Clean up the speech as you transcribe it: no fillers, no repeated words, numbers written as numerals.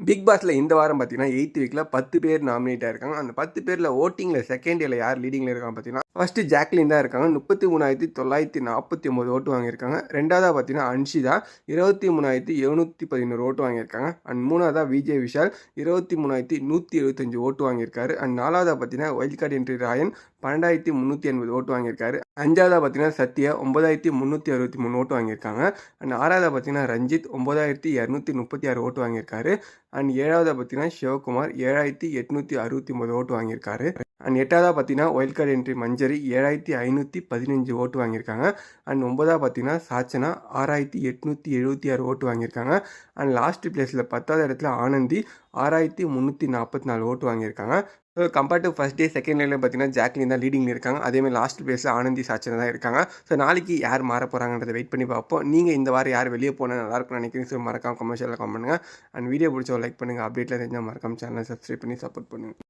Big பாஸ்ல இந்த வாரம் பார்த்தீங்கன்னா 8th வீக்ல 10 பேர் நாமினேட் ஆயிருக்காங்க. அந்த 10 பேர்ல ஓட்டிங்ல செகண்ட் இயர்ல யார் லீடிங்ல இருக்காங்க பார்த்தீங்கன்னா, ஃபர்ஸ்ட் ஜாக்லின் தான் இருக்காங்க. 33,949 ஓட்டு வாங்கியிருக்காங்க. ரெண்டாவதா பார்த்தீங்கன்னா அன்ஷிதா 23,711 ஓட்டு வாங்கியிருக்காங்க. அண்ட் மூணாவதா விஜய் விஷால் 23,175 ஓட்டு வாங்கியிருக்காரு. அண்ட் நாலாவதா பார்த்தீங்கன்னா வைல்ட் கார்டு என்ட்ரி ராயன் 12,380 ஓட்டு வாங்கியிருக்காரு. அஞ்சாவதா பார்த்தீங்கன்னா சத்யா 9,363 ஓட்டு வாங்கியிருக்காங்க. அண்ட் ஆறாவதா பார்த்தீங்கன்னா ரஞ்சித் 9,236 ஓட்டு வாங்கியிருக்காரு. அண்ட் ஏழாவதா பார்த்தீங்கன்னா சிவகுமார் 7,869 ஓட்டு வாங்கியிருக்காரு. அண்ட் எட்டாவதா பார்த்தீங்கன்னா வைல்ட் கார்டு என்ட்ரி மஞ்சரி 7,515 ஓட்டு வாங்கியிருக்காங்க. அண்ட் ஒன்பதாவது பார்த்தீங்கன்னா சாச்சனா 6,876 ஓட்டு வாங்கியிருக்காங்க. அண்ட் லாஸ்ட் பிளேஸில் 10வது இடத்துல ஆனந்தி 6,344 ஓட்டு வாங்கியிருக்காங்க. So compared to first day second டேல பார்த்தீங்கன்னா ஜாக்லின் தான் லீடிங்கில் இருக்காங்க. அதேமாதிரி லாஸ்ட் பிளேஸில் ஆனந்தி சாச்சனா தான் இருக்காங்க. ஸோ நாளைக்கு யார் மாற போகிறாங்கன்றதை வெயிட் பண்ணி பார்ப்போம். நீங்கள் இந்த வாரம் யார் வெளியே போனால் நல்லாயிருக்கும்னு நினைக்கிறீங்க? ஸோ மறக்காம கமெண்ட்ஸில் கமெண்ட் பண்ணுங்கள். அண்ட் வீடியோ பிடிச்ச லைக் பண்ணுங்கள். அப்டேட்டில் தெரிஞ்சால் மறக்காம சேனலை சப்ஸ்கிரைப் பண்ணி சப்போர்ட் பண்ணுங்கள்.